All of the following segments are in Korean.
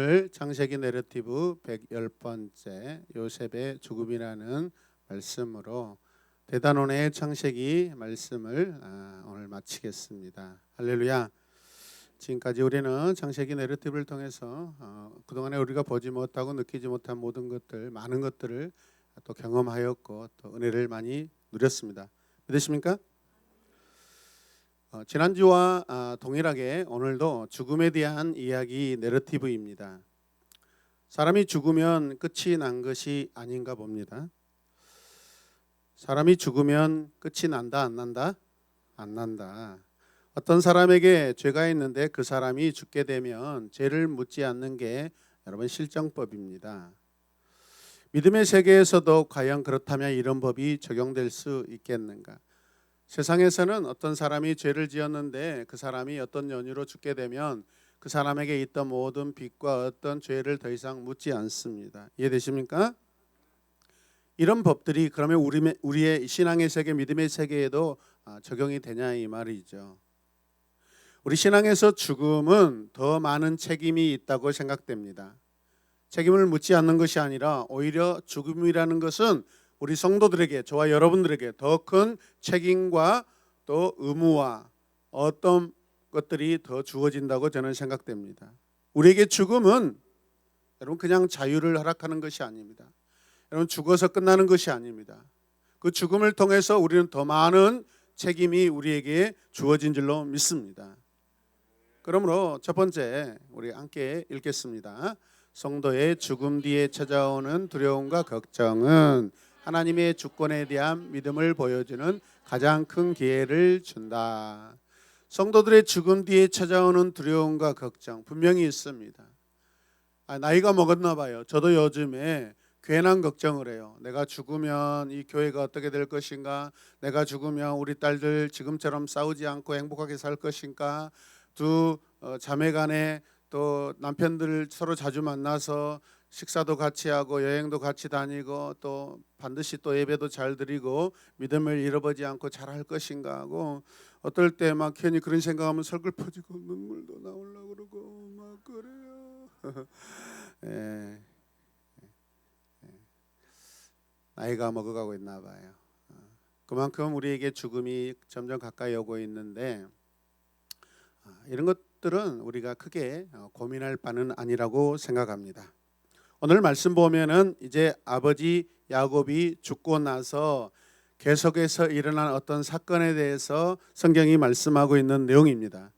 오늘 창세기 내러티브 110번째 요셉의 죽음이라는 말씀으로 대단원의 창세기 말씀을 오늘 마치겠습니다. 할렐루야. 지금까지 우리는 창세기 내러티브를 통해서 그동안에 우리가 보지 못하고 느끼지 못한 모든 것들, 많은 것들을 또 경험하였고 또 은혜를 많이 누렸습니다. 믿으십니까? 지난주와 동일하게 오늘도 죽음에 대한 이야기 내러티브입니다. 사람이 죽으면 끝이 난 것이 아닌가 봅니다. 사람이 죽으면 끝이 난다 안 난다? 안 난다. 어떤 사람에게 죄가 있는데 그 사람이 죽게 되면 죄를 묻지 않는 게 여러분 실정법입니다. 믿음의 세계에서도 과연 그렇다면 이런 법이 적용될 수 있겠는가? 세상에서는 어떤 사람이 죄를 지었는데 그 사람이 어떤 연유로 죽게 되면 그 사람에게 있던 모든 빚과 어떤 죄를 더 이상 묻지 않습니다. 이해되십니까? 이런 법들이 그러면 우리의 신앙의 세계, 믿음의 세계에도 적용이 되냐 이 말이죠. 우리 신앙에서 죽음은 더 많은 책임이 있다고 생각됩니다. 책임을 묻지 않는 것이 아니라 오히려 죽음이라는 것은 우리 성도들에게, 저와 여러분들에게 더 큰 책임과 또 의무와 어떤 것들이 더 주어진다고 저는 생각됩니다. 우리에게 죽음은 여러분 그냥 자유를 허락하는 것이 아닙니다. 여러분 죽어서 끝나는 것이 아닙니다. 그 죽음을 통해서 우리는 더 많은 책임이 우리에게 주어진 줄로 믿습니다. 그러므로 첫 번째 우리 함께 읽겠습니다. 성도의 죽음 뒤에 찾아오는 두려움과 걱정은 하나님의 주권에 대한 믿음을 보여주는 가장 큰 기회를 준다. 성도들의 죽음 뒤에 찾아오는 두려움과 걱정 분명히 있습니다. 나이가 먹었나 봐요. 저도 요즘에 괜한 걱정을 해요. 내가 죽으면 이 교회가 어떻게 될 것인가? 내가 죽으면 우리 딸들 지금처럼 싸우지 않고 행복하게 살 것인가? 두 자매 간에 또 남편들 서로 자주 만나서 식사도 같이 하고 여행도 같이 다니고 또 반드시 또 예배도 잘 드리고 믿음을 잃어버리지 않고 잘할 것인가 하고 어떨 때 막 괜히 그런 생각하면 설글퍼지고 눈물도 나오려고 그러고 막 그래요. 예. 나이가 먹어가고 있나 봐요. 그만큼 우리에게 죽음이 점점 가까이 오고 있는데 이런 것들은 우리가 크게 고민할 바는 아니라고 생각합니다. 오늘 말씀 보면은 이제 아버지 야곱이 죽고 나서 계속해서 일어난 어떤 사건에 대해서 성경이 말씀하고 있는 내용입니다.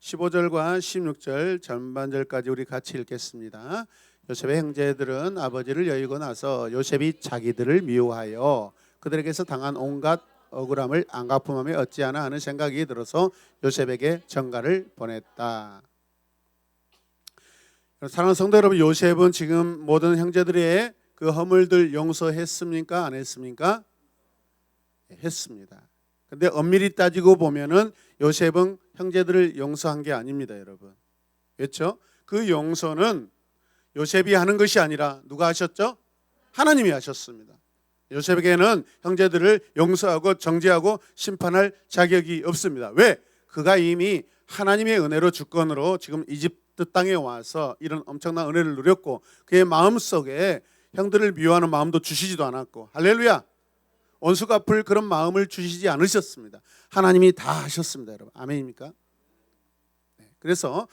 15절과 16절 전반절까지 우리 같이 읽겠습니다. 요셉의 형제들은 아버지를 여의고 나서 요셉이 자기들을 미워하여 그들에게서 당한 온갖 억울함을 안갚음하며 어찌하나 하는 생각이 들어서 요셉에게 전가를 보냈다. 사랑하는 성도 여러분, 요셉은 지금 모든 형제들의 그 허물들 용서했습니까? 안 했습니까? 했습니다. 근데 엄밀히 따지고 보면은 요셉은 형제들을 용서한 게 아닙니다, 여러분. 그렇죠? 그 용서는 요셉이 하는 것이 아니라 누가 하셨죠? 하나님이 하셨습니다. 요셉에게는 형제들을 용서하고 정죄하고 심판할 자격이 없습니다. 왜? 그가 이미 하나님의 은혜로 주권으로 지금 이집트 땅에 와서 이런 엄청난 은혜를 누렸고 그의 마음속에 형들을 미워하는 마음도 주시지도 않았고 할렐루야. 원수 갚을 그런 마음을 주시지 않으셨습니다. 하나님이 다 하셨습니다, 여러분. 아멘입니까? 네, 그래서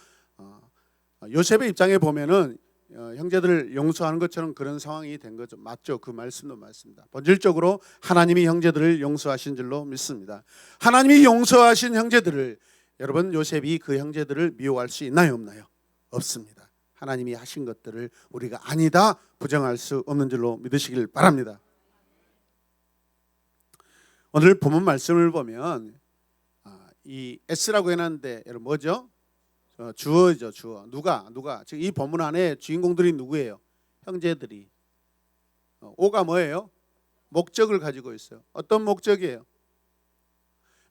요셉의 입장에 보면은 형제들을 용서하는 것처럼 그런 상황이 된 거죠. 맞죠? 그 말씀도 맞습니다. 본질적으로 하나님이 형제들을 용서하신 줄로 믿습니다. 하나님이 용서하신 형제들을 여러분 요셉이 그 형제들을 미워할 수 있나요? 없나요? 없습니다. 하나님이 하신 것들을 우리가 아니다 부정할 수 없는 줄로 믿으시길 바랍니다. 오늘 본문 말씀을 보면 이 S라고 해놨는데 여러분 뭐죠? 주어죠. 주어. 누가 지금 이 본문 안에 주인공들이 누구예요? 형제들이. O가 뭐예요? 목적을 가지고 있어요. 어떤 목적이에요?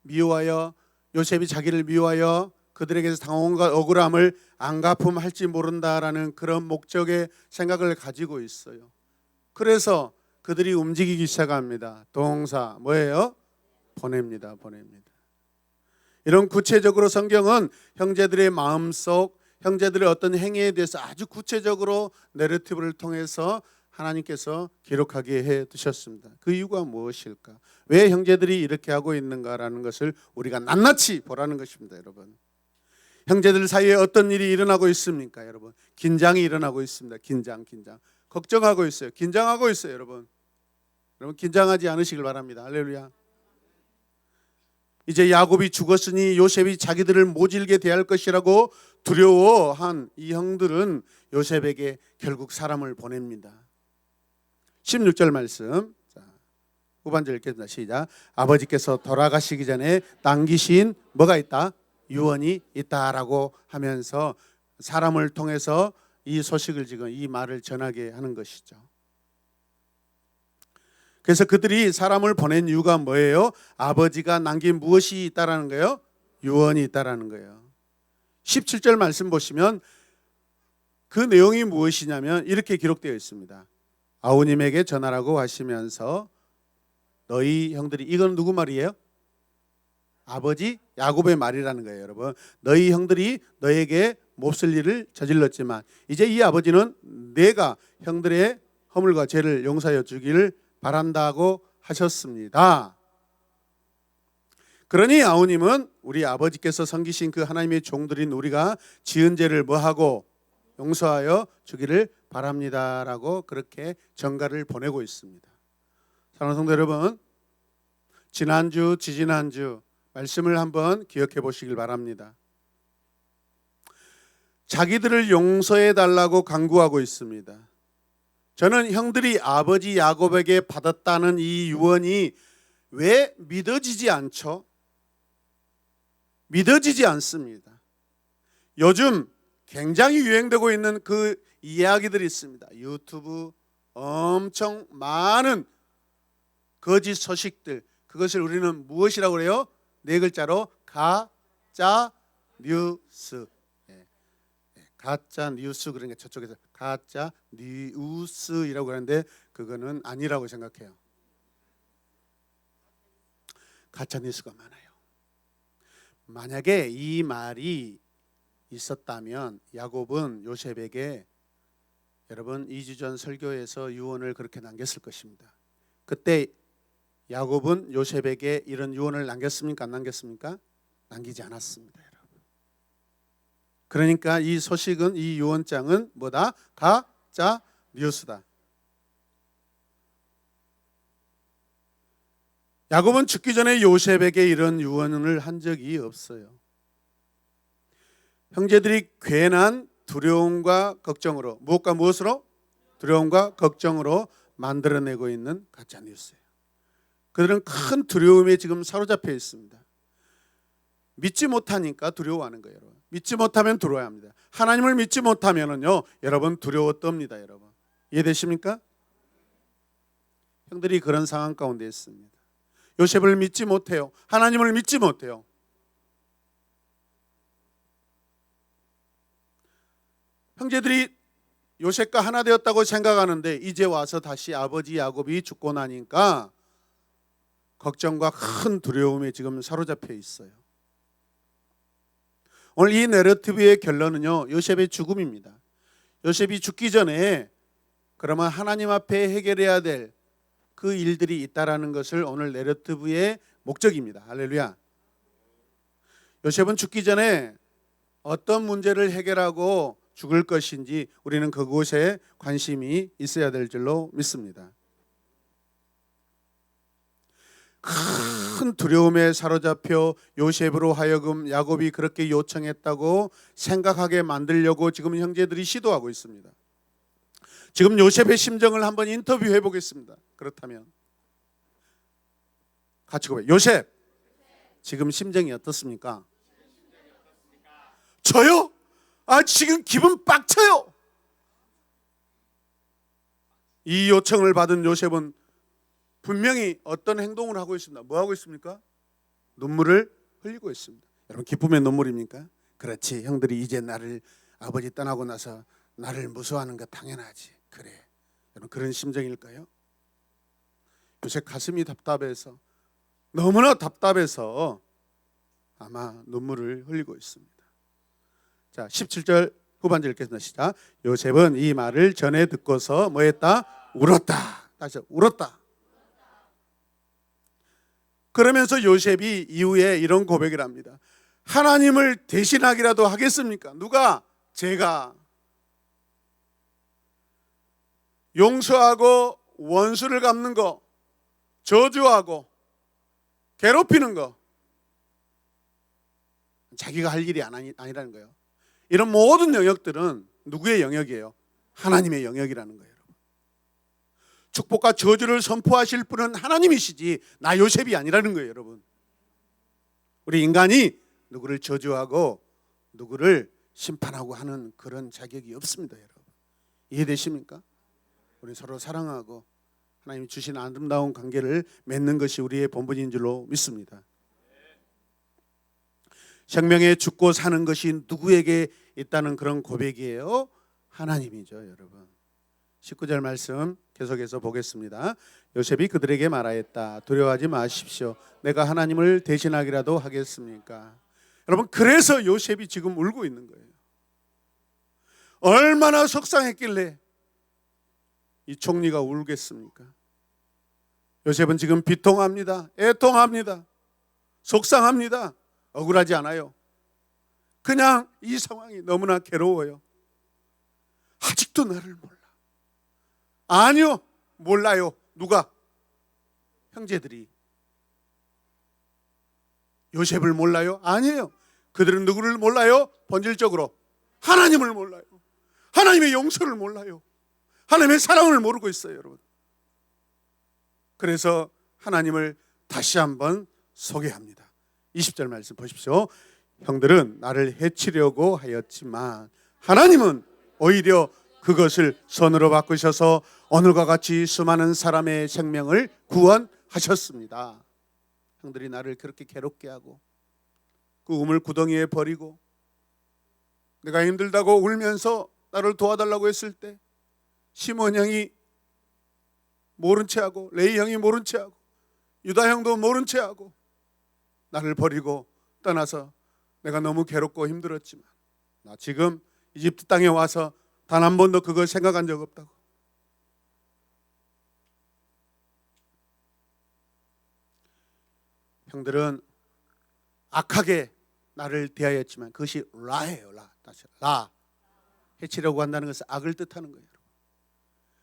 미워하여 요셉이 자기를 미워하여 그들에게서 당한 것 억울함을 안갚음할지 모른다라는 그런 목적의 생각을 가지고 있어요. 그래서 그들이 움직이기 시작합니다. 동사 뭐예요? 보냅니다. 이런 구체적으로 성경은 형제들의 마음속 형제들의 어떤 행위에 대해서 아주 구체적으로 내러티브를 통해서 하나님께서 기록하게 해 두셨습니다. 그 이유가 무엇일까? 왜 형제들이 이렇게 하고 있는가라는 것을 우리가 낱낱이 보라는 것입니다, 여러분. 형제들 사이에 어떤 일이 일어나고 있습니까, 여러분? 긴장이 일어나고 있습니다. 긴장. 걱정하고 있어요. 긴장하고 있어요, 여러분. 여러분 긴장하지 않으시길 바랍니다. 할렐루야. 이제 야곱이 죽었으니 요셉이 자기들을 모질게 대할 것이라고 두려워한 이 형들은 요셉에게 결국 사람을 보냅니다. 16절 말씀, 자, 후반절 읽겠습니다. 시작. 아버지께서 돌아가시기 전에 남기신 뭐가 있다? 유언이 있다라고 하면서 사람을 통해서 이 소식을 지금 이 말을 전하게 하는 것이죠. 그래서 그들이 사람을 보낸 이유가 뭐예요? 아버지가 남긴 무엇이 있다라는 거예요? 유언이 있다라는 거예요. 17절 말씀 보시면 그 내용이 무엇이냐면 이렇게 기록되어 있습니다. 아우님에게 전하라고 하시면서 너희 형들이, 이건 누구 말이에요? 아버지 야곱의 말이라는 거예요, 여러분. 너희 형들이 너에게 몹쓸 일을 저질렀지만 이제 이 아버지는 내가 형들의 허물과 죄를 용서하여 주기를 바란다고 하셨습니다. 그러니 아우님은 우리 아버지께서 섬기신 그 하나님의 종들인 우리가 지은 죄를 뭐하고 용서하여 주기를 바랍니다라고 그렇게 전가를 보내고 있습니다. 사랑하는 성도 여러분, 지난주 지지난주 말씀을 한번 기억해 보시길 바랍니다. 자기들을 용서해 달라고 간구하고 있습니다. 저는 형들이 아버지 야곱에게 받았다는 이 유언이 왜 믿어지지 않죠? 믿어지지 않습니다. 요즘 굉장히 유행되고 있는 그 이야기들이 있습니다. 유튜브 엄청 많은 거짓 소식들, 그것을 우리는 무엇이라고 그래요? 네 글자로 가짜 뉴스. 가짜 뉴스, 그러니까 저쪽에서 가짜 뉴스이라고 하는데 그거는 아니라고 생각해요. 가짜 뉴스가 많아요. 만약에 이 말이 있었다면 야곱은 요셉에게, 여러분 2주 전 설교에서 유언을 그렇게 남겼을 것입니다. 그때 야곱은 요셉에게 이런 유언을 남겼습니까? 안 남겼습니까? 남기지 않았습니다, 여러분. 그러니까 이 소식은, 이 유언장은 뭐다? 가짜 뉴스다. 야곱은 죽기 전에 요셉에게 이런 유언을 한 적이 없어요. 형제들이 괜한 두려움과 걱정으로, 무엇과 무엇으로? 두려움과 걱정으로 만들어내고 있는 가짜 뉴스예요. 그들은 큰 두려움에 지금 사로잡혀 있습니다. 믿지 못하니까 두려워하는 거예요, 여러분. 믿지 못하면 두려워야 합니다. 하나님을 믿지 못하면은요, 여러분 두려워 떱니다, 여러분. 이해되십니까? 형들이 그런 상황 가운데 있습니다. 요셉을 믿지 못해요. 하나님을 믿지 못해요. 형제들이 요셉과 하나 되었다고 생각하는데 이제 와서 다시 아버지 야곱이 죽고 나니까 걱정과 큰 두려움에 지금 사로잡혀 있어요. 오늘 이 내러티브의 결론은요, 요셉의 죽음입니다. 요셉이 죽기 전에 그러면 하나님 앞에 해결해야 될 그 일들이 있다라는 것을 오늘 내러티브의 목적입니다. 할렐루야. 요셉은 죽기 전에 어떤 문제를 해결하고 죽을 것인지 우리는 그곳에 관심이 있어야 될 줄로 믿습니다. 큰 두려움에 사로잡혀 요셉으로 하여금 야곱이 그렇게 요청했다고 생각하게 만들려고 지금 형제들이 시도하고 있습니다. 지금 요셉의 심정을 한번 인터뷰해 보겠습니다. 그렇다면 같이 고백. 요셉, 지금 심정이 어떻습니까? 저요? 지금 기분 빡쳐요. 이 요청을 받은 요셉은 분명히 어떤 행동을 하고 있습니다. 뭐 하고 있습니까? 눈물을 흘리고 있습니다. 여러분, 기쁨의 눈물입니까? 그렇지, 형들이 이제 나를, 아버지 떠나고 나서 나를 무서워하는 거 당연하지. 그래, 여러분, 그런 심정일까요? 요셉 가슴이 답답해서, 너무나 답답해서 아마 눈물을 흘리고 있습니다. 자, 17절 후반절 읽겠습니다. 시작. 요셉은 이 말을 전해 듣고서 뭐했다? 울었다. 다시 울었다. 그러면서 요셉이 이후에 이런 고백을 합니다. 하나님을 대신하기라도 하겠습니까? 누가? 제가. 용서하고 원수를 갚는 거, 저주하고 괴롭히는 거, 자기가 할 일이 아니라는 거예요. 이런 모든 영역들은 누구의 영역이에요? 하나님의 영역이라는 거예요. 여러분. 축복과 저주를 선포하실 분은 하나님이시지 나 요셉이 아니라는 거예요. 여러분. 우리 인간이 누구를 저주하고 누구를 심판하고 하는 그런 자격이 없습니다. 여러분. 이해되십니까? 우리 서로 사랑하고 하나님이 주신 아름다운 관계를 맺는 것이 우리의 본분인 줄로 믿습니다. 생명에 죽고 사는 것이 누구에게 있다는 그런 고백이에요? 하나님이죠, 여러분. 19절 말씀 계속해서 보겠습니다. 요셉이 그들에게 말하였다. 두려워하지 마십시오. 내가 하나님을 대신하기라도 하겠습니까? 여러분, 그래서 요셉이 지금 울고 있는 거예요. 얼마나 속상했길래 이 총리가 울겠습니까? 요셉은 지금 비통합니다. 애통합니다. 속상합니다. 억울하지 않아요. 그냥 이 상황이 너무나 괴로워요. 아직도 나를 몰라. 아니요, 몰라요. 누가? 형제들이. 요셉을 몰라요? 아니에요. 그들은 누구를 몰라요? 본질적으로 하나님을 몰라요. 하나님의 용서를 몰라요. 하나님의 사랑을 모르고 있어요, 여러분. 그래서 하나님을 다시 한번 소개합니다. 20절 말씀 보십시오. 형들은 나를 해치려고 하였지만 하나님은 오히려 그것을 선으로 바꾸셔서 오늘과 같이 수많은 사람의 생명을 구원하셨습니다. 형들이 나를 그렇게 괴롭게 하고 그 우물 구덩이에 버리고 내가 힘들다고 울면서 나를 도와달라고 했을 때 시몬 형이 모른 채하고 레위 형이 모른 채하고 유다 형도 모른 채하고 나를 버리고 떠나서 내가 너무 괴롭고 힘들었지만 나 지금 이집트 땅에 와서 단 한 번도 그걸 생각한 적 없다고. 형들은 악하게 나를 대하였지만 그것이 라예요. 다시 라. 해치려고 한다는 것은 악을 뜻하는 거예요.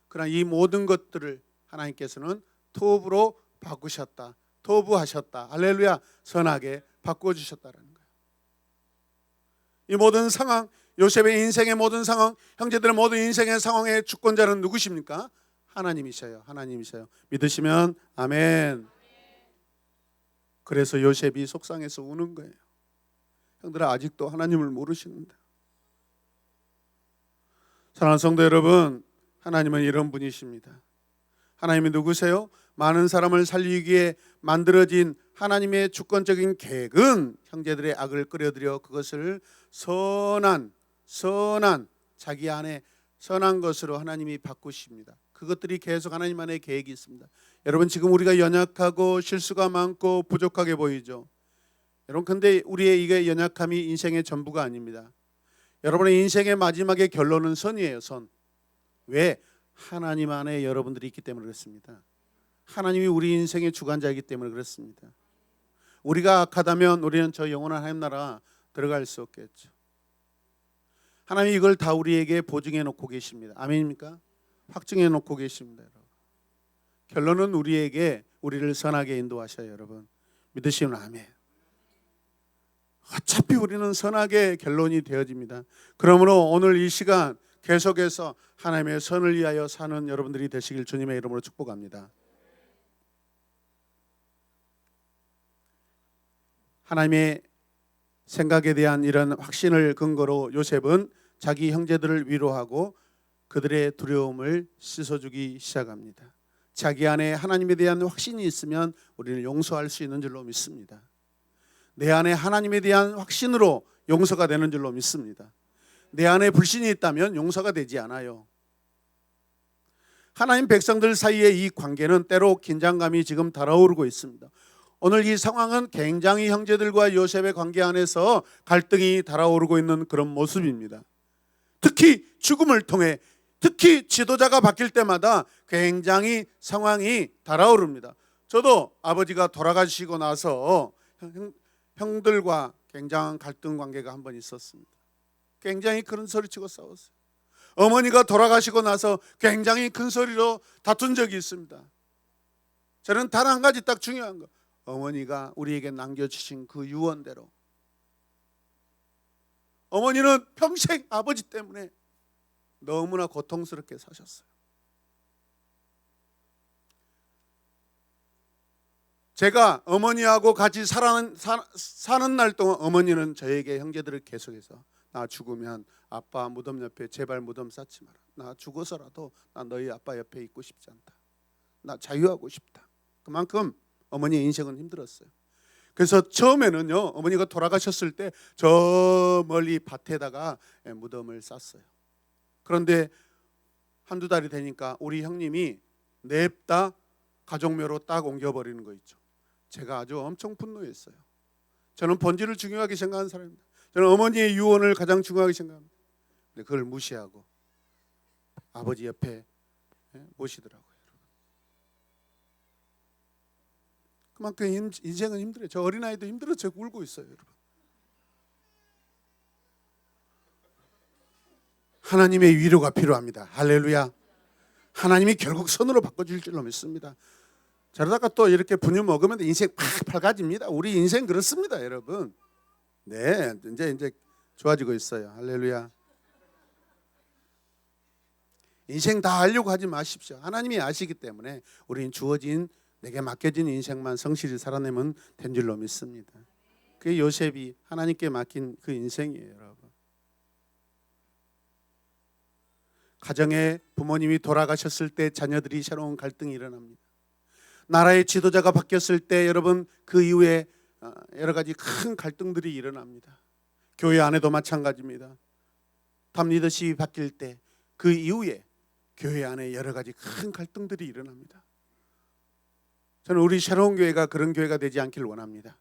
그러나 이 모든 것들을 하나님께서는 토브로 바꾸셨다. 토부하셨다. 할렐루야. 선하게 바꿔주셨다는 거예요. 이 모든 상황, 요셉의 인생의 모든 상황, 형제들의 모든 인생의 상황의 주권자는 누구십니까? 하나님이셔요. 하나님이셔요. 믿으시면 아멘. 그래서 요셉이 속상해서 우는 거예요. 형들아, 아직도 하나님을 모르시는데. 사랑하는 성도 여러분, 하나님은 이런 분이십니다. 하나님이 누구세요? 많은 사람을 살리기 위해 만들어진 하나님의 주권적인 계획은 형제들의 악을 끌어들여 그것을 선한 자기 안에 선한 것으로 하나님이 바꾸십니다. 그것들이 계속 하나님 안에 계획이 있습니다. 여러분, 지금 우리가 연약하고 실수가 많고 부족하게 보이죠. 여러분, 근데 우리의 이게 연약함이 인생의 전부가 아닙니다. 여러분의 인생의 마지막의 결론은 선이에요. 선. 왜? 하나님 안에 여러분들이 있기 때문에 그렇습니다. 하나님이 우리 인생의 주관자이기 때문에 그렇습니다. 우리가 악하다면 우리는 저 영원한 하나님 나라 들어갈 수 없겠죠. 하나님이 이걸 다 우리에게 보증해 놓고 계십니다. 아멘입니까? 확증해 놓고 계십니다. 여러분. 결론은 우리를 선하게 인도하셔요. 여러분. 믿으시면 아멘. 어차피 우리는 선하게 결론이 되어집니다. 그러므로 오늘 이 시간 계속해서 하나님의 선을 위하여 사는 여러분들이 되시길 주님의 이름으로 축복합니다. 하나님의 생각에 대한 이런 확신을 근거로 요셉은 자기 형제들을 위로하고 그들의 두려움을 씻어주기 시작합니다. 자기 안에 하나님에 대한 확신이 있으면 우리는 용서할 수 있는 줄로 믿습니다. 내 안에 하나님에 대한 확신으로 용서가 되는 줄로 믿습니다. 내 안에 불신이 있다면 용서가 되지 않아요. 하나님 백성들 사이의 이 관계는 때로 긴장감이 지금 달아오르고 있습니다. 오늘 이 상황은 굉장히 형제들과 요셉의 관계 안에서 갈등이 달아오르고 있는 그런 모습입니다. 특히 죽음을 통해, 특히 지도자가 바뀔 때마다 굉장히 상황이 달아오릅니다. 저도 아버지가 돌아가시고 나서 형들과 굉장한 갈등 관계가 한 번 있었습니다. 굉장히 큰 소리치고 싸웠어요. 어머니가 돌아가시고 나서 굉장히 큰 소리로 다툰 적이 있습니다. 저는 단 한 가지 딱 중요한 거, 어머니가 우리에게 남겨주신 그 유언대로 어머니는 평생 아버지 때문에 너무나 고통스럽게 사셨어요. 제가 어머니하고 같이 사는 날 동안 어머니는 저에게 형제들을 계속해서 나 죽으면 아빠 무덤 옆에 제발 무덤 쌓지 마라. 나 죽어서라도 나 너희 아빠 옆에 있고 싶지 않다. 나 자유하고 싶다. 그만큼 어머니의 인생은 힘들었어요. 그래서 처음에는요, 어머니가 돌아가셨을 때 저 멀리 밭에다가 무덤을 쌌어요. 그런데 한두 달이 되니까 우리 형님이 냅다 가족묘로 딱 옮겨버리는 거 있죠. 제가 아주 엄청 분노했어요. 저는 본질을 중요하게 생각하는 사람입니다. 저는 어머니의 유언을 가장 중요하게 생각합니다. 근데 그걸 무시하고 아버지 옆에 모시더라고요. 그만큼 인생은 힘들어요. 저 어린아이도 힘들어서 저 울고 있어요, 여러분. 하나님의 위로가 필요합니다. 할렐루야. 하나님이 결국 선으로 바꿔줄 줄로 믿습니다. 저러다가 또 이렇게 분유 먹으면 인생 팍 밝아집니다. 우리 인생 그렇습니다, 여러분. 네, 이제 좋아지고 있어요. 할렐루야. 인생 다 알려고 하지 마십시오. 하나님이 아시기 때문에 우리는 주어진, 내게 맡겨진 인생만 성실히 살아내면 된 줄로 믿습니다. 그게 요셉이 하나님께 맡긴 그 인생이에요, 여러분. 가정에 부모님이 돌아가셨을 때 자녀들이 새로운 갈등이 일어납니다. 나라의 지도자가 바뀌었을 때 여러분 그 이후에 여러 가지 큰 갈등들이 일어납니다. 교회 안에도 마찬가지입니다. 탑 리더십이 바뀔 때 그 이후에 교회 안에 여러 가지 큰 갈등들이 일어납니다. 저는 우리 새로운 교회가 그런 교회가 되지 않기를 원합니다.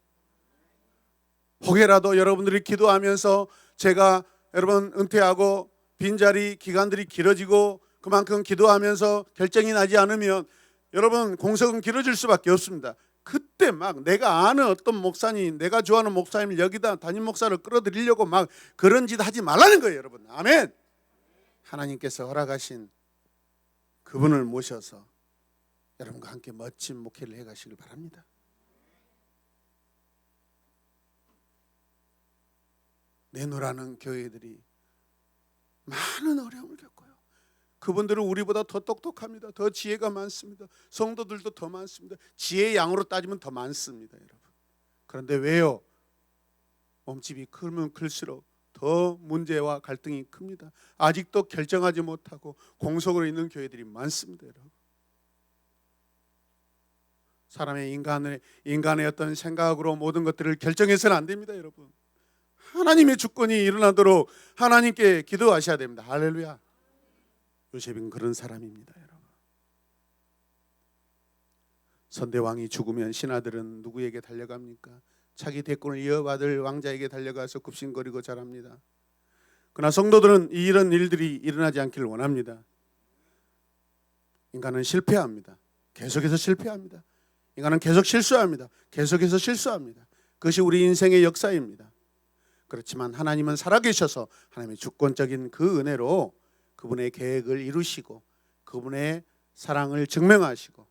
혹여라도 여러분들이 기도하면서 제가 여러분 은퇴하고 빈자리 기간들이 길어지고 그만큼 기도하면서 결정이 나지 않으면 여러분 공석은 길어질 수밖에 없습니다. 그때 막 내가 아는 어떤 목사님, 내가 좋아하는 목사님을 여기다 담임 목사를 끌어들이려고 막 그런 짓 하지 말라는 거예요, 여러분. 아멘. 하나님께서 허락하신 그분을 모셔서 여러분과 함께 멋진 목회를 해가시길 바랍니다. 내노라는 교회들이 많은 어려움을 겪어요. 그분들은 우리보다 더 똑똑합니다. 더 지혜가 많습니다. 성도들도 더 많습니다. 지혜의 양으로 따지면 더 많습니다, 여러분. 그런데 왜요? 몸집이 크면 클수록 더 문제와 갈등이 큽니다. 아직도 결정하지 못하고 공석으로 있는 교회들이 많습니다, 여러분. 사람의 인간의 어떤 생각으로 모든 것들을 결정해서는 안 됩니다, 여러분. 하나님의 주권이 일어나도록 하나님께 기도하셔야 됩니다. 할렐루야. 요셉은 그런 사람입니다, 여러분. 선대왕이 죽으면 신하들은 누구에게 달려갑니까? 자기 대권을 이어받을 왕자에게 달려가서 굽신거리고 자랍니다. 그러나 성도들은 이런 일들이 일어나지 않기를 원합니다. 인간은 실패합니다. 계속해서 실패합니다. 인간은 계속 실수합니다. 계속해서 실수합니다. 그것이 우리 인생의 역사입니다. 그렇지만 하나님은 살아계셔서 하나님의 주권적인 그 은혜로 그분의 계획을 이루시고 그분의 사랑을 증명하시고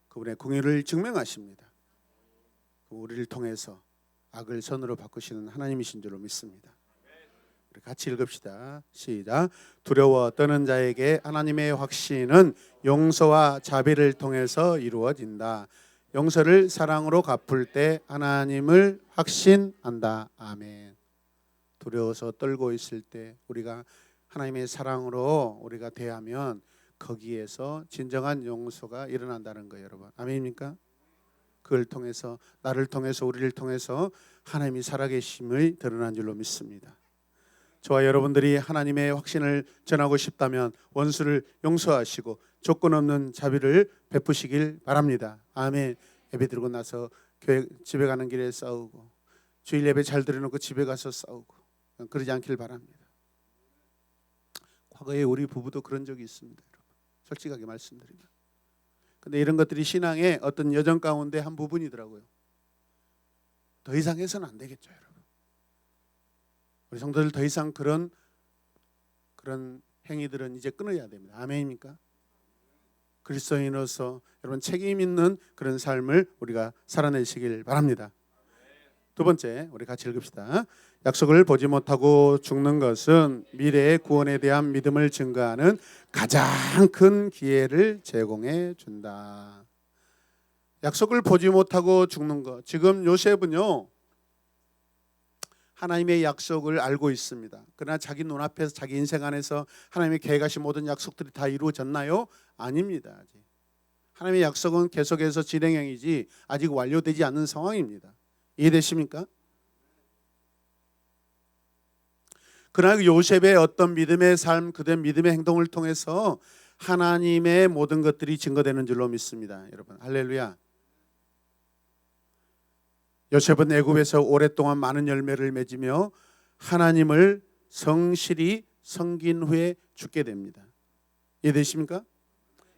그분의 공의를 증명하십니다. 우리를 통해서 악을 선으로 바꾸시는 하나님이신 줄로 믿습니다. 우리 같이 읽읍시다. 시작. 두려워 떠는 자에게 하나님의 확신은 용서와 자비를 통해서 이루어진다. 용서를 사랑으로 갚을 때 하나님을 확신한다. 아멘. 두려워서 떨고 있을 때 우리가 하나님의 사랑으로 우리가 대하면 거기에서 진정한 용서가 일어난다는 거예요, 여러분. 아멘입니까? 그걸 통해서, 나를 통해서, 우리를 통해서 하나님이 살아계심을 드러난 줄로 믿습니다. 저와 여러분들이 하나님의 확신을 전하고 싶다면 원수를 용서하시고 조건 없는 자비를 베푸시길 바랍니다. 아멘. 예배 드리고 나서 교회 집에 가는 길에 싸우고 주일 예배 잘 들어놓고 집에 가서 싸우고 그러지 않길 바랍니다. 과거에 우리 부부도 그런 적이 있습니다. 여러분. 솔직하게 말씀드리면. 근데 이런 것들이 신앙의 어떤 여정 가운데 한 부분이더라고요. 더 이상 해서는 안 되겠죠, 여러분. 우리 성도들 더 이상 그런 행위들은 이제 끊어야 됩니다. 아멘입니까? 그리스도인으로서 여러분 책임 있는 그런 삶을 우리가 살아내시길 바랍니다. 두 번째, 우리 같이 읽읍시다. 약속을 보지 못하고 죽는 것은 미래의 구원에 대한 믿음을 증거하는 가장 큰 기회를 제공해 준다. 약속을 보지 못하고 죽는 것. 지금 요셉은요, 하나님의 약속을 알고 있습니다. 그러나 자기 눈앞에서 자기 인생 안에서 하나님의 계획하신 모든 약속들이 다 이루어졌나요? 아닙니다. 아직. 하나님의 약속은 계속해서 진행형이지 아직 완료되지 않는 상황입니다. 이해되십니까? 그러나 요셉의 어떤 믿음의 삶, 그들의 믿음의 행동을 통해서 하나님의 모든 것들이 증거되는 줄로 믿습니다. 여러분, 할렐루야. 요셉은 애굽에서 오랫동안 많은 열매를 맺으며 하나님을 성실히 섬긴 후에 죽게 됩니다. 이해되십니까?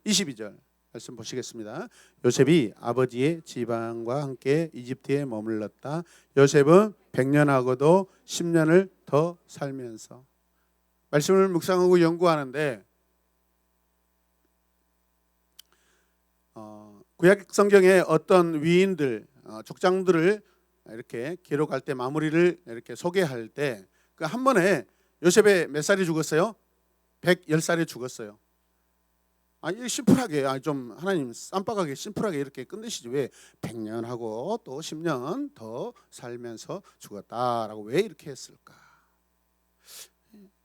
22절 말씀 보시겠습니다. 요셉이 아버지의 지방과 함께 이집트에 머물렀다. 요셉은 100년하고도 10년을 더 살면서. 말씀을 묵상하고 연구하는데 구약 성경에 어떤 위인들, 족장들을 이렇게 기록할 때 마무리를 이렇게 소개할 때 그 한 번에 요셉의 몇 살이 죽었어요? 110살에 죽었어요. 아니 심플하게 좀 하나님 쌈박하게 심플하게 이렇게 끝내시지 왜 100년하고 또 10년 더 살면서 죽었다라고 왜 이렇게 했을까?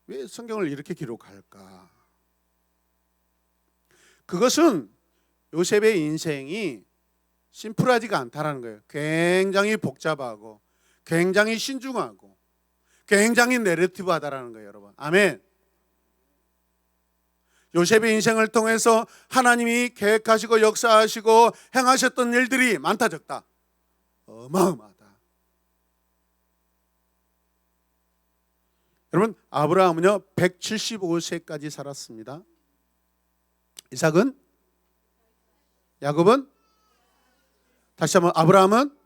왜 성경을 이렇게 기록할까? 그것은 요셉의 인생이 심플하지가 않다라는 거예요. 굉장히 복잡하고 굉장히 신중하고 굉장히 내러티브하다라는 거예요, 여러분. 아멘. 요셉의 인생을 통해서 하나님이 계획하시고 역사하시고 행하셨던 일들이 많다 적다? 어마어마하다. 여러분, 아브라함은요 175세까지 살았습니다. 이삭은? 야곱은? 다시 한번, 아브라함은?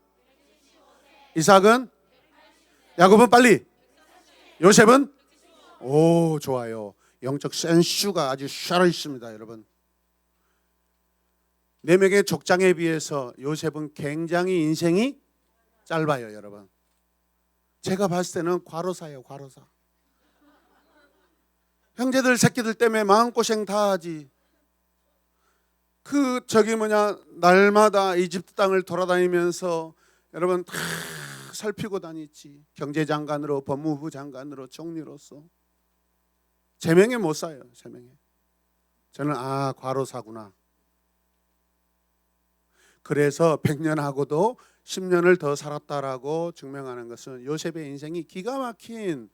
이삭은? 야곱은? 빨리. 요셉은? 오, 좋아요. 영적 센슈가 아주 샤러 있습니다, 여러분. 4명의 족장에 비해서 요셉은 굉장히 인생이 짧아요, 여러분. 제가 봤을 때는 과로사예요, 과로사. 형제들 새끼들 때문에 마음고생 다 하지. 날마다 이집트 땅을 돌아다니면서 여러분 다 살피고 다니지. 경제장관으로, 법무부 장관으로, 총리로서. 제명에 못 사요, 제명에. 저는 과로사구나. 그래서 100년하고도 10년을 더 살았다라고 증명하는 것은 요셉의 인생이 기가 막힌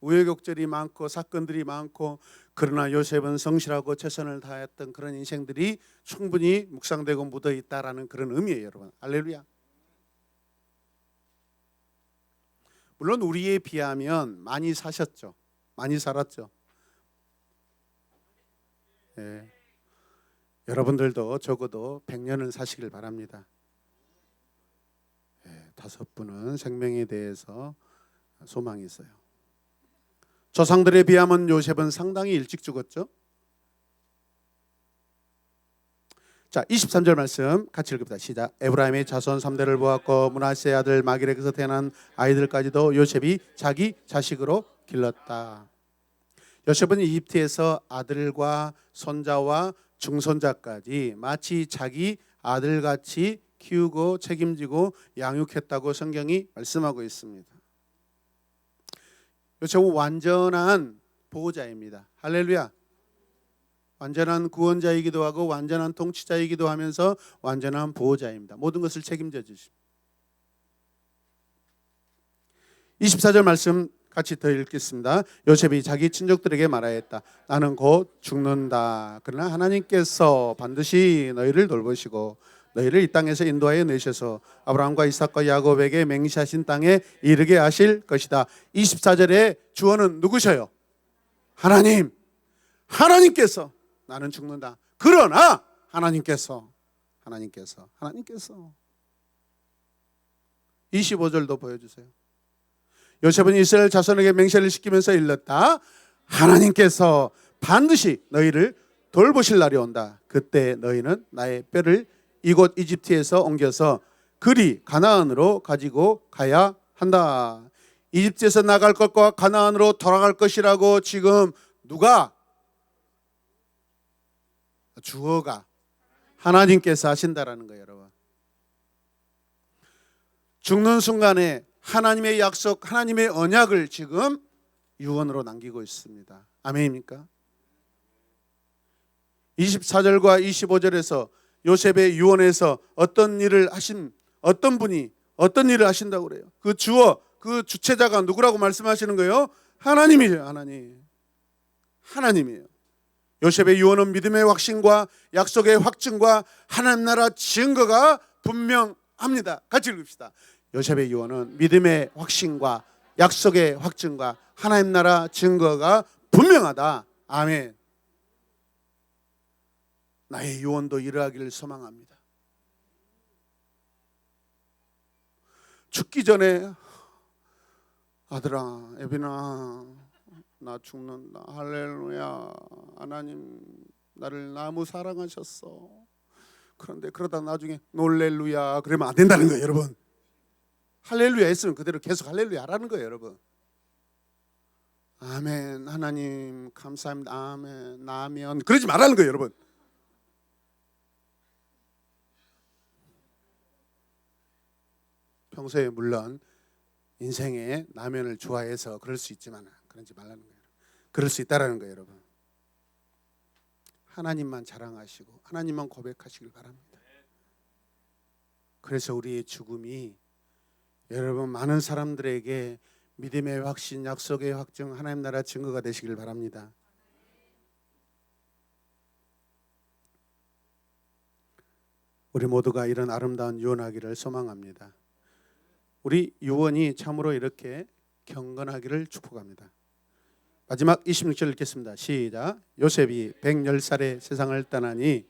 우여곡절이 많고 사건들이 많고, 그러나 요셉은 성실하고 최선을 다했던 그런 인생들이 충분히 묵상되고 묻어 있다라는 그런 의미예요, 여러분. 할렐루야. 물론 우리에 비하면 많이 사셨죠. 많이 살았죠. 예. 여러분들도 적어도 100년을 사시길 바랍니다. 5분은 생명에 대해서 소망이 있어요. 조상들에 비하면 요셉은 상당히 일찍 죽었죠. 자, 23절 말씀 같이 읽읍니다. 시작. 에브라임의 자손 3대를 보았고 므낫세의 아들 마길에게서 태어난 아이들까지도 요셉이 자기 자식으로 길렀다. 요셉은 이집트에서 아들과 손자와 중손자까지 마치 자기 아들같이 키우고 책임지고 양육했다고 성경이 말씀하고 있습니다. 요셉은 완전한 보호자입니다. 할렐루야. 완전한 구원자이기도 하고 완전한 통치자이기도 하면서 완전한 보호자입니다. 모든 것을 책임져 주십니다. 24절 말씀 같이 더 읽겠습니다. 요셉이 자기 친족들에게 말하였다. 나는 곧 죽는다. 그러나 하나님께서 반드시 너희를 돌보시고 너희를 이 땅에서 인도하여 내셔서 아브라함과 이삭과 야곱에게 맹세하신 땅에 이르게 하실 것이다. 24절에 주어는 누구셔요? 하나님. 하나님께서 나는 죽는다. 그러나 하나님께서 25절도 보여주세요. 요셉은 이스라엘 자손에게 맹세를 시키면서 일렀다. 하나님께서 반드시 너희를 돌보실 날이 온다. 그때 너희는 나의 뼈를 이곳 이집트에서 옮겨서 그리 가나안으로 가지고 가야 한다. 이집트에서 나갈 것과 가나안으로 돌아갈 것이라고 지금 누가? 주어가 하나님께서 하신다라는 거예요, 여러분. 죽는 순간에 하나님의 약속, 하나님의 언약을 지금 유언으로 남기고 있습니다. 아멘입니까? 24절과 25절에서 요셉의 유언에서 어떤 분이 어떤 일을 하신다고 그래요? 그 주어, 그 주체자가 누구라고 말씀하시는 거예요? 하나님이에요. 하나님이에요. 요셉의 유언은 믿음의 확신과 약속의 확증과 하나님 나라 증거가 분명합니다. 같이 읽읍시다. 요셉의 유언은 믿음의 확신과 약속의 확증과 하나님 나라 증거가 분명하다. 아멘. 나의 유언도 이루어지기를 소망합니다. 죽기 전에 아들아, 에비나, 나 죽는다. 할렐루야. 하나님 나를 너무 사랑하셨어. 그런데 그러다 나중에 놀렐루야 그러면 안 된다는 거예요, 여러분. 할렐루야 했으면 그대로 계속 할렐루야 하라는 거예요, 여러분. 아멘. 하나님 감사합니다. 아멘. 나면 그러지 말라는 거예요, 여러분. 평소에 물론 인생에 라면을 좋아해서 그럴 수 있지만 그러지 말라는 거예요. 그럴 수 있다라는 거예요, 여러분. 하나님만 자랑하시고 하나님만 고백하시길 바랍니다. 그래서 우리의 죽음이 여러분 많은 사람들에게 믿음의 확신, 약속의 확증, 하나님 나라 증거가 되시길 바랍니다. 우리 모두가 이런 아름다운 유언하기를 소망합니다. 우리 유언이 참으로 이렇게 경건하기를 축복합니다. 마지막 26절 읽겠습니다. 시작. 요셉이 110살에 세상을 떠나니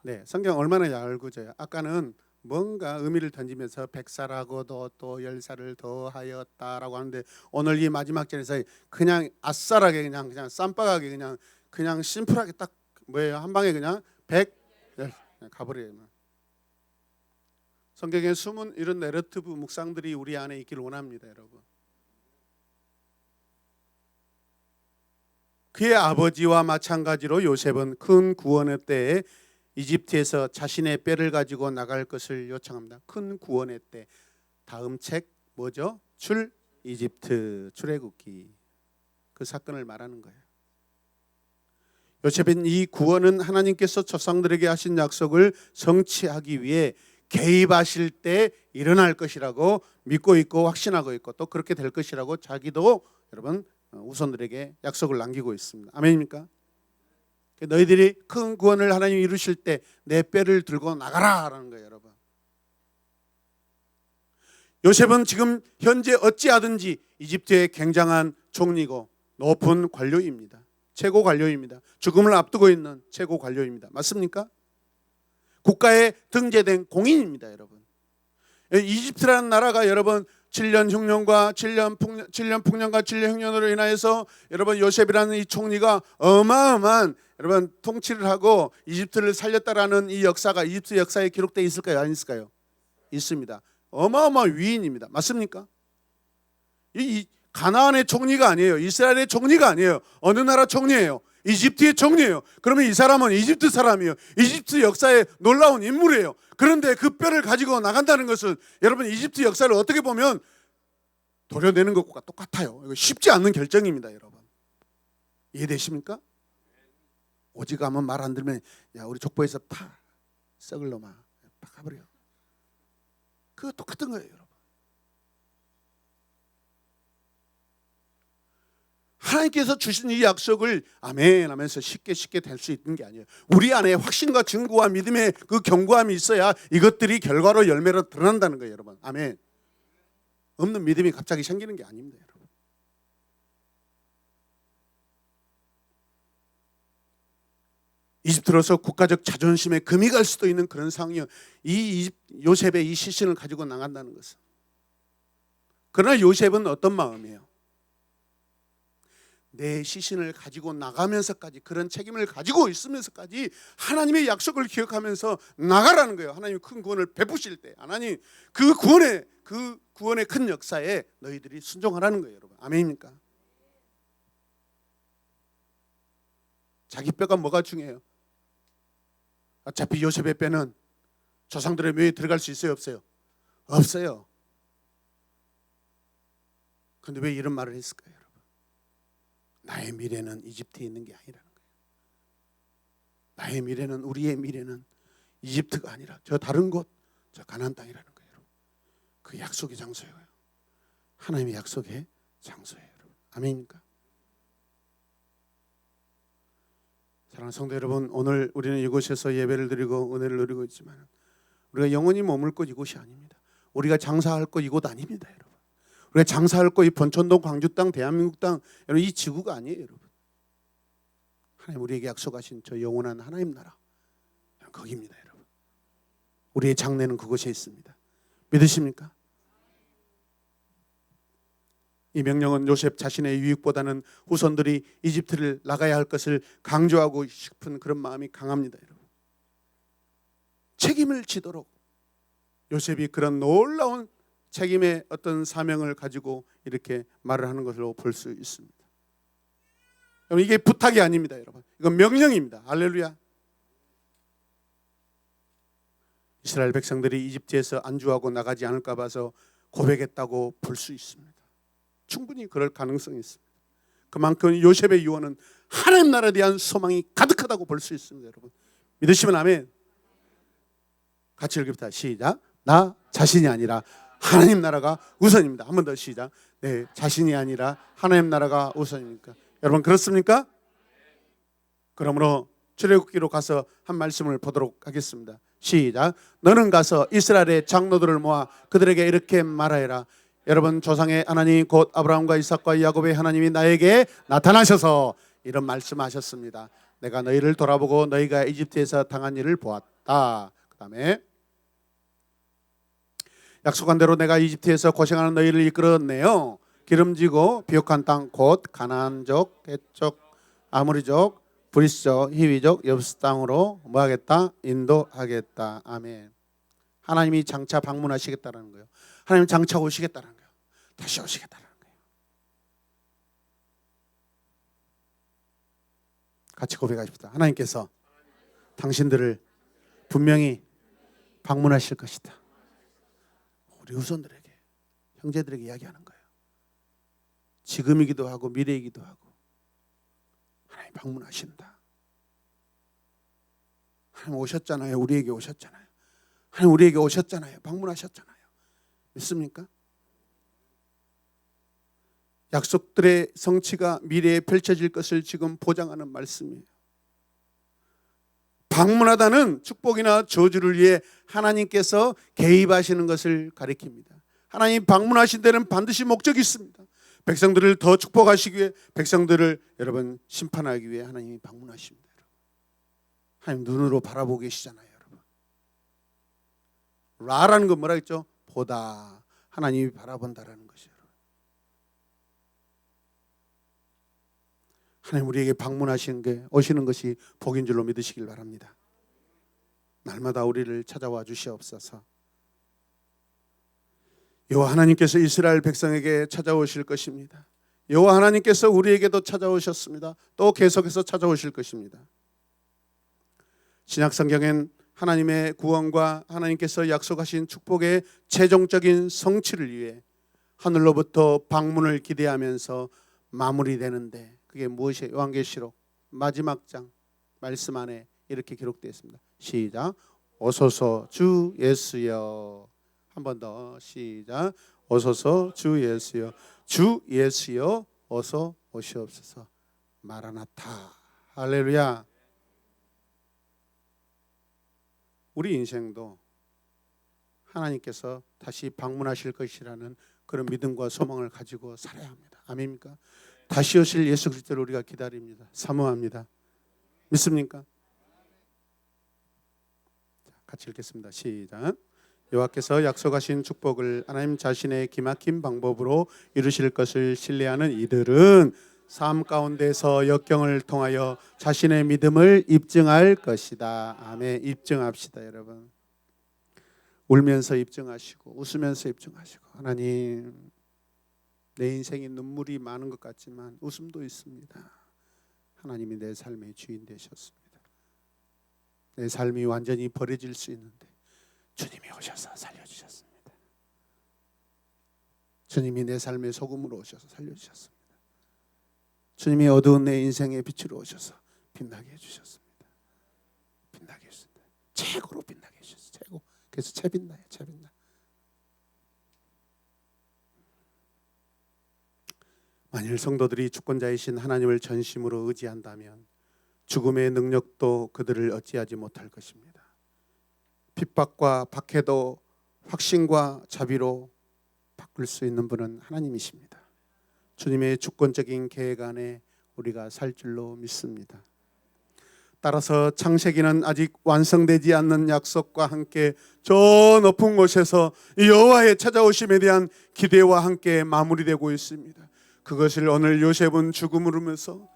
네, 성경 얼마나 얇고져요. 아까는 뭔가 의미를 던지면서 100살하고도 또 10살을 더하였다라고 하는데 오늘 이 마지막 절에서 그냥 아싸라게 그냥 쌈박하게 그냥 심플하게 딱 뭐예요? 한 방에 그냥 100 가버려요. 성경에 숨은 이런 내러티브 묵상들이 우리 안에 있기를 원합니다, 여러분. 그의 아버지와 마찬가지로 요셉은 큰 구원의 때에 이집트에서 자신의 뼈를 가지고 나갈 것을 요청합니다. 큰 구원의 때. 다음 책 뭐죠? 이집트 출애굽기. 그 사건을 말하는 거예요. 요셉은 이 구원은 하나님께서 조상들에게 하신 약속을 성취하기 위해 개입하실 때 일어날 것이라고 믿고 있고 확신하고 있고 또 그렇게 될 것이라고 자기도 여러분 후손들에게 약속을 남기고 있습니다. 아멘입니까? 너희들이 큰 구원을 하나님 이루실 때 내 뼈를 들고 나가라라는 거예요, 여러분. 요셉은 지금 현재 어찌하든지 이집트의 굉장한 총리고 높은 관료입니다. 최고 관료입니다. 죽음을 앞두고 있는 최고 관료입니다. 맞습니까? 국가에 등재된 공인입니다, 여러분. 이집트라는 나라가 여러분 7년 흉년과 7년 풍년과 7년 흉년으로 인하여서 여러분 요셉이라는 이 총리가 어마어마한 여러분 통치를 하고 이집트를 살렸다라는 이 역사가 이집트 역사에 기록되어 있을까요? 안 있을까요? 있습니다. 어마어마한 위인입니다. 맞습니까? 이 가나안의 총리가 아니에요. 이스라엘의 총리가 아니에요. 어느 나라 총리예요? 이집트의 총리예요. 그러면 이 사람은 이집트 사람이에요. 이집트 역사에 놀라운 인물이에요. 그런데 그 뼈를 가지고 나간다는 것은 여러분 이집트 역사를 어떻게 보면 도려내는 것과 똑같아요. 이거 쉽지 않은 결정입니다, 여러분. 이해되십니까? 오직 하면 말 안 들으면 야 우리 족보에서 파 썩을 놈아 팍 가버려. 그거 똑같은 거예요, 여러분. 하나님께서 주신 이 약속을 아멘 하면서 쉽게 될 수 있는 게 아니에요. 우리 안에 확신과 증거와 믿음의 그 견고함이 있어야 이것들이 결과로 열매로 드러난다는 거예요, 여러분. 아멘. 없는 믿음이 갑자기 생기는 게 아닙니다, 여러분. 이집트로서 국가적 자존심에 금이 갈 수도 있는 그런 상황이요. 요셉의 이 시신을 가지고 나간다는 것은. 그러나 요셉은 어떤 마음이에요? 내 시신을 가지고 나가면서까지, 그런 책임을 가지고 있으면서까지 하나님의 약속을 기억하면서 나가라는 거예요. 하나님이 큰 구원을 베푸실 때 하나님 그 구원의 큰 역사에 너희들이 순종하라는 거예요, 여러분. 아멘입니까? 자기 뼈가 뭐가 중요해요? 어차피 요셉의 뼈는 조상들의 묘에 들어갈 수 있어요, 없어요? 없어요. 그런데 왜 이런 말을 했을까요, 여러분? 나의 미래는 이집트에 있는 게 아니라는 거예요. 나의 미래는, 우리의 미래는 이집트가 아니라 저 다른 곳, 저 가나안 땅이라는 거예요, 여러분. 그 약속의 장소예요. 하나님의 약속의 장소예요, 여러분. 아멘입니까? 사랑하는 성도 여러분, 오늘 우리는 이곳에서 예배를 드리고 은혜를 누리고 있지만 우리가 영원히 머물 곳 이곳이 아닙니다. 우리가 장사할 곳 이곳 아닙니다, 여러분. 우리가 장사할 곳 이 번천동, 광주 땅, 대한민국 땅, 여러분 이 지구가 아니에요, 여러분. 하나님 우리에게 약속하신 저 영원한 하나님 나라, 거기입니다, 여러분. 우리의 장래는 그곳에 있습니다. 믿으십니까? 이 명령은 요셉 자신의 유익보다는 후손들이 이집트를 나가야 할 것을 강조하고 싶은 그런 마음이 강합니다, 여러분. 책임을 지도록 요셉이 그런 놀라운 책임의 어떤 사명을 가지고 이렇게 말을 하는 것으로 볼 수 있습니다. 여러분, 이게 부탁이 아닙니다, 여러분. 이건 명령입니다. 할렐루야. 이스라엘 백성들이 이집트에서 안주하고 나가지 않을까 봐서 고백했다고 볼 수 있습니다. 충분히 그럴 가능성이 있습니다. 그만큼 요셉의 유언은 하나님 나라에 대한 소망이 가득하다고 볼 수 있습니다, 여러분. 믿으시면 아멘. 같이 읽읍시다. 시작. 나 자신이 아니라 하나님 나라가 우선입니다. 한 번 더 시작. 네, 자신이 아니라 하나님 나라가 우선입니까? 여러분 그렇습니까? 그러므로 출애굽기로 가서 한 말씀을 보도록 하겠습니다. 시작. 너는 가서 이스라엘의 장로들을 모아 그들에게 이렇게 말하여라. 여러분 조상의 하나님 곧 아브라함과 이삭과 야곱의 하나님이 나에게 나타나셔서 이런 말씀하셨습니다. 내가 너희를 돌아보고 너희가 이집트에서 당한 일을 보았다. 그 다음에 약속한 대로 내가 이집트에서 고생하는 너희를 이끌어내어 기름지고 비옥한 땅 곧 가나안족, 헷족, 아모리족, 브리스족, 히위족, 여부스 땅으로 뭐하겠다? 인도하겠다. 아멘. 하나님이 장차 방문하시겠다는 거예요. 하나님 장차 오시겠다는 거예요. 다시 오시겠다는 거예요. 같이 고백하십시다. 하나님께서 당신들을 분명히 방문하실 것이다. 우리 후손들에게, 형제들에게 이야기하는 거예요. 지금이기도 하고 미래이기도 하고 하나님 방문하신다. 하나님 오셨잖아요. 우리에게 오셨잖아요. 하나님 우리에게 오셨잖아요. 방문하셨잖아요. 믿습니까? 약속들의 성취가 미래에 펼쳐질 것을 지금 보장하는 말씀이에요. 방문하다는 축복이나 저주를 위해 하나님께서 개입하시는 것을 가리킵니다. 하나님 방문하신 데는 반드시 목적이 있습니다. 백성들을 더 축복하시기 위해, 백성들을 여러분 심판하기 위해 하나님이 방문하십니다. 하나님 눈으로 바라보고 계시잖아요, 여러분. 라라는 건 뭐라 했죠? 보다. 하나님이 바라본다라는 것이에요. 하나님 우리에게 방문하시는 게, 오시는 것이 복인 줄로 믿으시길 바랍니다. 날마다 우리를 찾아와 주시옵소서. 여호와 하나님께서 이스라엘 백성에게 찾아오실 것입니다. 여호와 하나님께서 우리에게도 찾아오셨습니다. 또 계속해서 찾아오실 것입니다. 신약 성경엔 하나님의 구원과 하나님께서 약속하신 축복의 최종적인 성취를 위해 하늘로부터 방문을 기대하면서 마무리되는데, 그게 무엇이에요? 요한계시록 마지막 장 말씀 안에 이렇게 기록되어 있습니다. 시작. 오소서 주 예수여. 한 번 더 시작. 오소서 주 예수여. 주 예수여 어서 오시옵소서. 마라나타. 할렐루야. 우리 인생도 하나님께서 다시 방문하실 것이라는 그런 믿음과 소망을 가지고 살아야 합니다. 아멘입니까? 다시 오실 예수 그리스도를 우리가 기다립니다. 사모합니다. 믿습니까? 자, 같이 읽겠습니다. 시작. 여호와께서 약속하신 축복을 하나님 자신의 기막힌 방법으로 이루실 것을 신뢰하는 이들은 삶 가운데서 역경을 통하여 자신의 믿음을 입증할 것이다. 아멘. 입증합시다, 여러분. 울면서 입증하시고 웃으면서 입증하시고, 하나님, 내 인생에 눈물이 많은 것 같지만 웃음도 있습니다. 하나님이 내 삶의 주인 되셨습니다. 내 삶이 완전히 버려질 수 있는데 주님이 오셔서 살려주셨습니다. 주님이 내 삶의 소금으로 오셔서 살려주셨습니다. 주님이 어두운 내 인생의 빛으로 오셔서 빛나게 해주셨습니다. 빛나게 해주셨습니다. 최고로 빛나게 해주셨어요. 최고. 그래서 채빛나요. 채빛나. 만일 성도들이 주권자이신 하나님을 전심으로 의지한다면 죽음의 능력도 그들을 어찌하지 못할 것입니다. 핍박과 박해도 확신과 자비로 바꿀 수 있는 분은 하나님이십니다. 주님의 주권적인 계획 안에 우리가 살 줄로 믿습니다. 따라서 창세기는 아직 완성되지 않는 약속과 함께 저 높은 곳에서 여호와의 찾아오심에 대한 기대와 함께 마무리되고 있습니다. 그것을 오늘 요셉은 죽으면서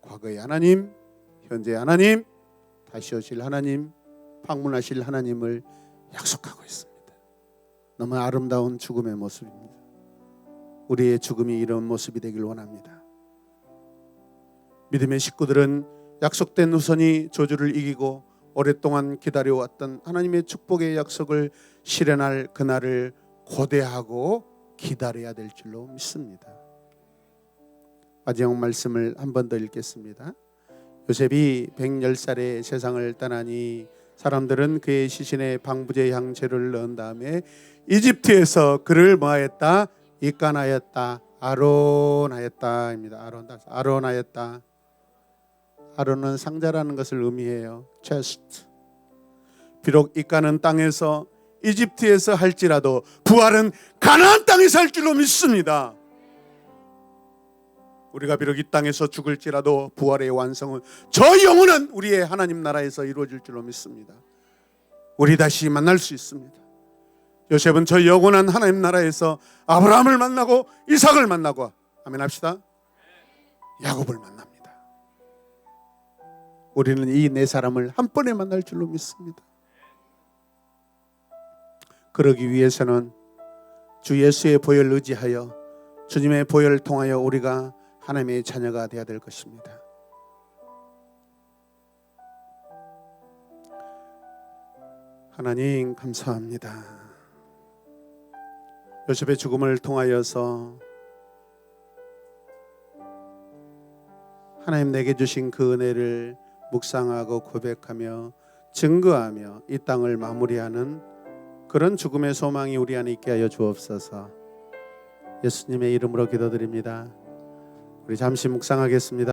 과거의 하나님, 현재 하나님, 다시 오실 하나님, 방문하실 하나님을 약속하고 있습니다. 너무 아름다운 죽음의 모습입니다. 우리의 죽음이 이런 모습이 되길 원합니다. 믿음의 식구들은 약속된 후손이 저주를 이기고 오랫동안 기다려왔던 하나님의 축복의 약속을 실현할 그날을 고대하고 기다려야 될 줄로 믿습니다. 마지막 말씀을 한 번 더 읽겠습니다. 요셉이 110살에 세상을 떠나니 사람들은 그의 시신에 방부제 향재를 넣은 다음에 이집트에서 그를 뭐하였다? 입간하였다. 아론하였다입니다. 아론하였다. 아론은 상자라는 것을 의미해요. chest. 비록 입간은 땅에서 이집트에서 할지라도 부활은 가나안 땅에서 할 줄로 믿습니다. 우리가 비록 이 땅에서 죽을지라도 부활의 완성은 저 영혼은 우리의 하나님 나라에서 이루어질 줄로 믿습니다. 우리 다시 만날 수 있습니다. 요셉은 저 영원한 하나님 나라에서 아브라함을 만나고 이삭을 만나고, 아멘 합시다, 야곱을 만납니다. 우리는 이 네 사람을 한 번에 만날 줄로 믿습니다. 그러기 위해서는 주 예수의 보혈을 의지하여 주님의 보혈을 통하여 우리가 하나님의 자녀가 되어야 될 것입니다. 하나님 감사합니다. 요셉의 죽음을 통하여서 하나님 내게 주신 그 은혜를 묵상하고 고백하며 증거하며 이 땅을 마무리하는 그런 죽음의 소망이 우리 안에 있게 하여 주옵소서. 예수님의 이름으로 기도드립니다. 우리 잠시 묵상하겠습니다.